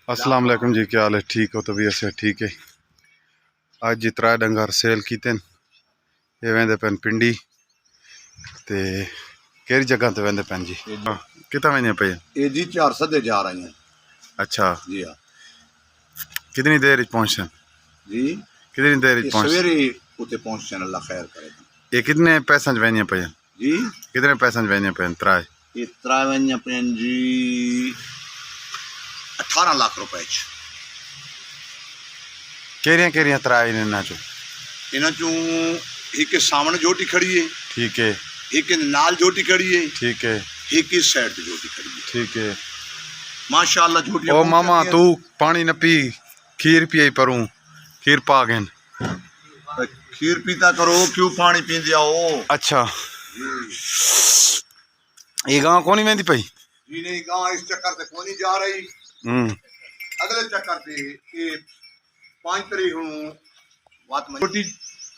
अस्सलाम वालेकुम जी, क्या हाल है? ठीक हो? तबीयत से ठीक है। अज जी 3 डंगर सेल कीते ये वेंदे पैन पिंडी ते केड़ी जगह ते वेंदे पैन जी? कितना वेंदे पे? ये जी 4 सदे जा रही हैं। अच्छा जी हाँ कितनी देर पहुंचते? जी कितनी देर ये पहुंच? सवेरे उते पहुंचते अल्लाह खैर करे। ये कितने पैसा वेंदे पे? जी कितने पैसा वेंदे पैन? 3 ये त्रा वंजा पेन जी 18 लाख रुपए च। केरियां केरियां 3 इन्हां चो? इन्हां चों एक सामने जोटी खड़ी है, ठीक है, एक नाल जोटी खड़ी है, ठीक है, एक इस साइड पे जोटी खड़ी है। ठीक है। माशाल्लाह जोटी। ओ मामा तू पानी न पी, खीर पिए परूं, खीर पा गन। खीर पीता करो, क्यों पानी पींदे आओ? अच्छा ये गांव कोनी वेंदी पई? जी नहीं, गांव इस चक्कर से कोनी जा रही। अगले चक्कर से ये 5 तारीख हूं बात में जोटी,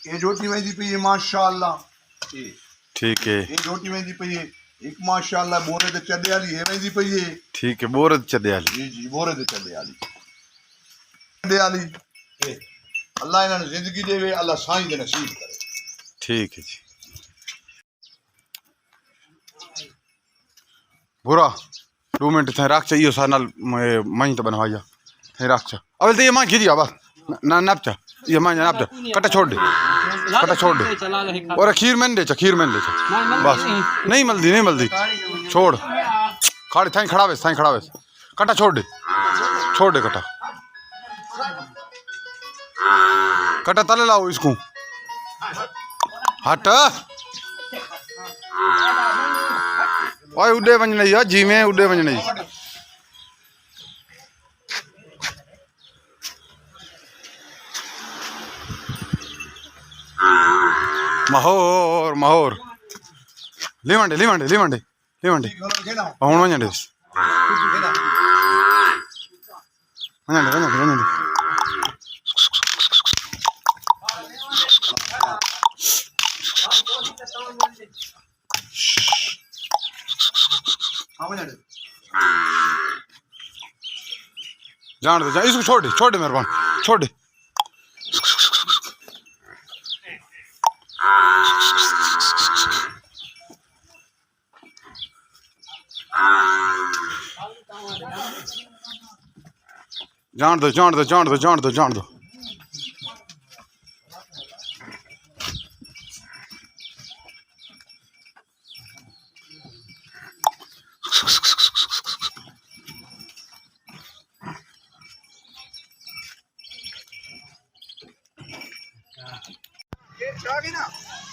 ये जोटी वेंदी पई है माशाल्लाह। ठीक है, ये जोटी वेंदी पई है। एक माशाल्लाह बोरे ते चढ़े वाली है वेंदी पई है। ठीक है। बोरद चदे वाली? जी जी बोरे ते चढ़े वाली अल्लाह इन्हें जिंदगी देवे, अल्लाह साईं दे नसीब करे। ठीक है जी। बुरा 2 मिनट थे रख चाहिए सार नाल मई तो बनवाइया थे रख चा अबे तो ये मां खींची बस ना नप चा ये मां नप चा कटा छोड़ दे, कटा छोड़ दे और खीर मैंने दे चा, खीर मैंने दे चा बस। नहीं मलदी, नहीं मलदी, छोड़ खाड़ी थाई खड़ा वेस, थाई खड़ा वेस, कटा छोड़ दे, छोड़ दे कटा, कटा तले लाओ इसको हट ओए उड़े वंजने यार जी में उड़े वंजने जी। माहौर माहौर लीवंडे लीवंडे लीवंडे लीवंडे हुन वंजने वंजने वंजने वंजने जान दे, इसको छोड़ दे, छोड़ दे मेहरबान, छोड़ दे। जान दो, जान दो, जान दो, जान दो, जान दो।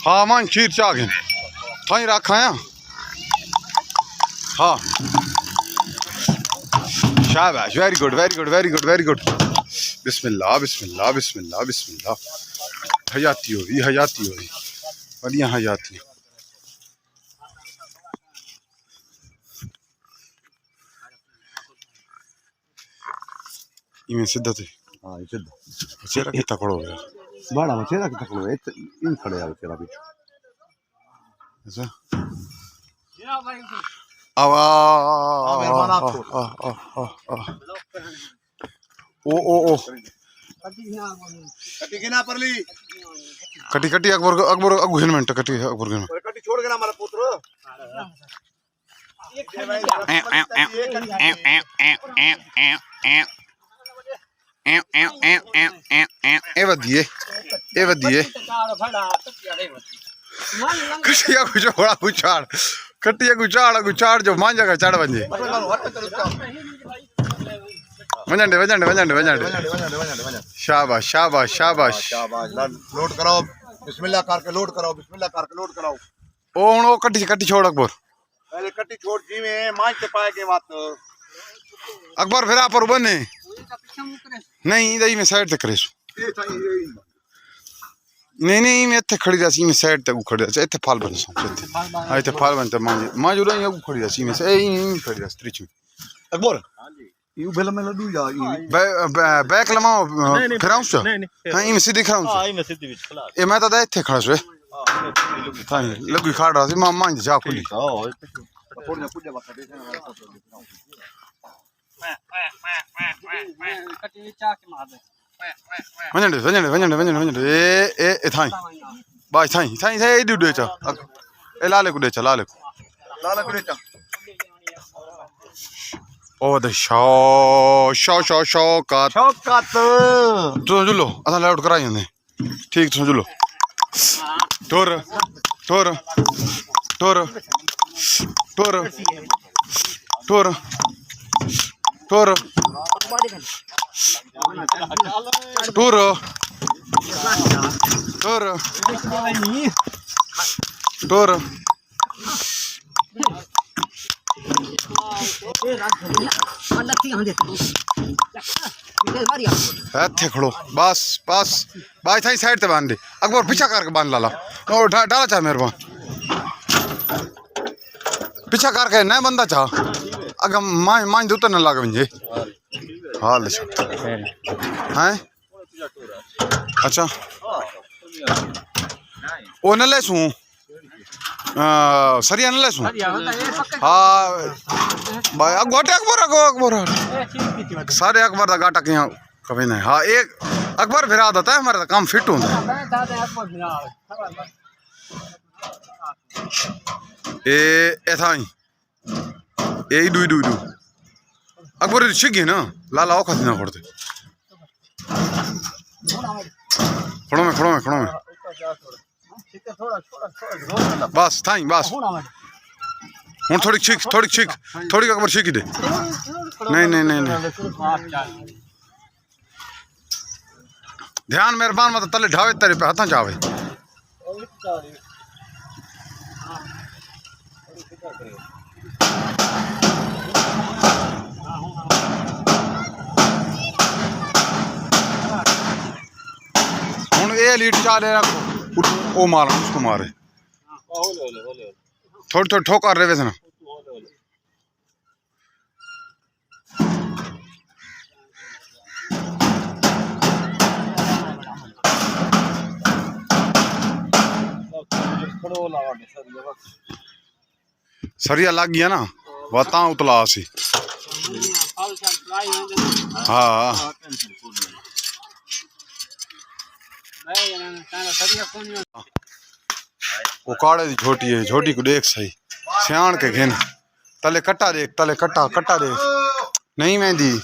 हाँ मान खीर चाह गए थाई रखा है। हाँ शाबाश, very good, very good, very good, very good. बिस्मिल्लाह बिस्मिल्लाह बिस्मिल्लाह बिस्मिल्लाह। हयाती होगी, हयाती होगी, बढ़िया हयाती। इमें सीधा थे। हां ये सीधा चेहरा कितना खड़ा हो गया? बड़ा चेहरा कितना खड़ा है इन खड़े आ चेहरा भी। अच्छा आवा ओ ओ ओ कटी गिना परली, कटी कटी अकबर अकबर अगु हिन मिनट कटी अकबर गिन कटी छोड़ के ना हमारा पुत्र। ए वधिए, ए वधिए कटिया गुचाड़ा गुचाड़, कटिया गुचाड़ गुचाड़ जो मांझा का चढ़ वंजे वंजंडे वंजंडे वंजंडे वंजंडे। शाबाश शाबाश शाबाश शाबाश। लोड कराओ बिस्मिल्लाह करके लोड कराओ, बिस्मिल्लाह करके लोड कराओ। ओ हुन ओ कटी कटी छोड़ अकबर, पहले कटी छोड़ जी में मांझ के पाए के बात। अकबर फिर आप पर बने नहीं दई में साइड ते करेस। नहीं नहीं मैं इत्थे खड़ी रही, मैं साइड ते खड़ी रही, इत्थे फाल बन सो इत्थे इत्थे फाल बनते मां जो रही खड़ी रही में से ई खड़ी रही त्रिच में। अकबर यू बेल में लड्डू जा बैक लमाओ फिराऊं छ हां ई में सीधी खाऊं छ। हां ई में सीधी विच खला ए मैं तो इत्थे खड़ा छ हां लगी खाड़ रहा सी मां जा खुली। थोड़ा पूजा बात दे वञण ॾे ए थाई बाई थाई एॾी ॾे चा ए लाले को ॾे चा लाले को लाला कुड़े चा ओ द शौकात तू जुलो असां लाइट कराई हूंदे ठीक तू जुलो टोर टोर टोर टोर टोर टोर टोर टोर टोर थे खड़ो बस बस बाई थाई साइड ते बांध दे अकबर पीछा करके बांध लाला ओ डाला चाह मेहरबान पीछा करके न बंदा चाह अगर मां दूत न लग वञे हाल हैं अच्छा ओ न लेसूं सरिया न लेसूं हाँ भाई गोटे अकबर सारे अकबर का गाटा क्या कभी नहीं हाँ एक अकबर फिरा देता है हमारा काम फिट होता है ए ऐसा ही ए डू अकबर शिखी ना लाला औखा थी ना पड़ते खड़ो में बस थाई बस हूँ थोड़ी छीक थोड़ी अकबर छीकी दे नहीं ध्यान मेहरबान मत तले ढावे तेरे पे हाथा चावे हूँ ए लीड चाले ओ मार उसको मारे थोड़ी ठोकर रहे वैसे ना सरिया लग गया ना वता उतला सी हाँ वो काड़े दी छोटी है छोटी को देख सही सियाण के घेन तले कट्टा देख तले कट्टा देख नहीं मेहंदी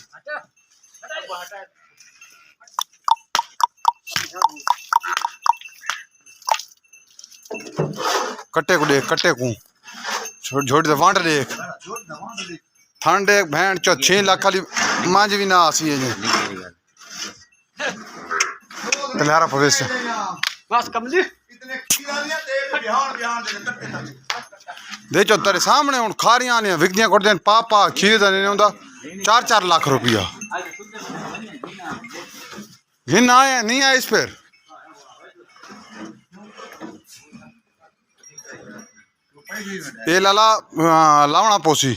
कट्टे को देख कट्टे को छोटी तो वांड देख थान देख भैन चो 6 लाख खाली मांझ भी ना आसी है तलेहारा प्रवेश बस कमली दे चो तेरे सामने हूँ खारियां ने विकदियां कर देन पापा खीर दा नहीं होंदा 4 लाख रुपया घिन आए नहीं आए इस पर ये लाला लावना पोसी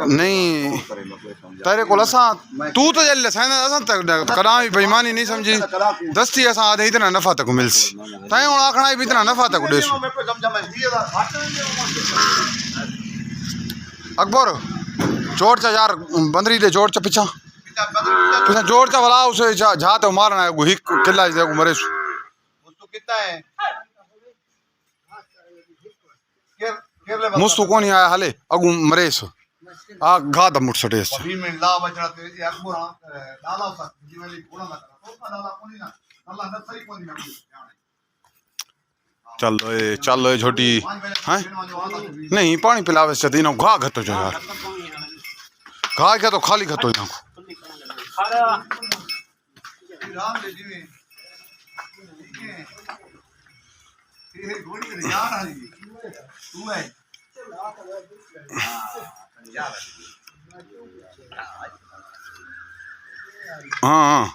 नहीं तेरे को असा तू तो जल असा तक करा भी बेईमानी नहीं समझी दस्ती असा आधे इतना नफा तक मिलसी तय हूँ आखना भी इतना नफा तक डेसू अकबर जोड़ चा यार बंदरी दे जोड़ चा पिछा जोड़ चा वाला उसे जा तो मारना है हिक किला मरे मुस्तु को नहीं आया हाले अगू मरेस आ घा द मुट सटेस चल छोटी हैं नहीं पानी पिलावे से तीनों घा घतो जो यार घा क्या तो खाली घतो यहाँ हाँ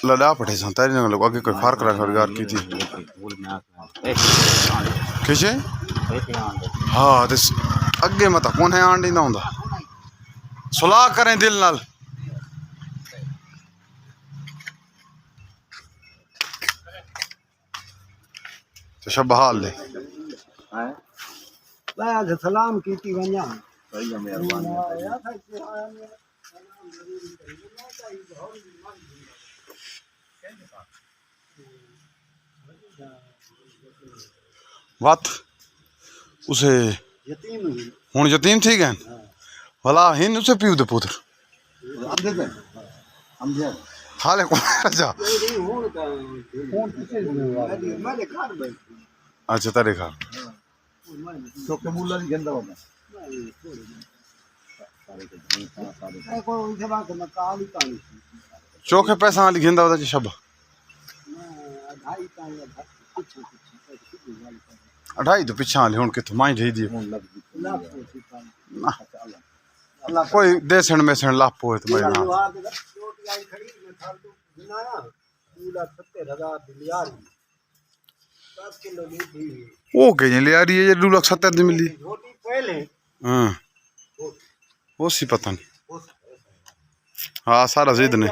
लड़ा पड़े सा तारी लोग आगे कोई फार्क रखा की थी किसे हाँ तो अगे मत कौन है आंडी ना होंदा सुलह करें दिल नाल तो शब हाल ले सलाम की वञा बात उसे हुन यतीम थी गए भला हिन उसे पीऊ दे पुत्र हाले कौन जा अच्छा तेरे खा चोखे पैसा वाली घेंदा होता शब 2.5 तो पिछा हाली हुन किथों माई ढी दी कोई देसण मेसण लाप होए तो भाई ना ओ कहीं ले आ रही है ये 2,70,000 दी मिली हां वो सी पता नहीं हाँ सारा जिद ने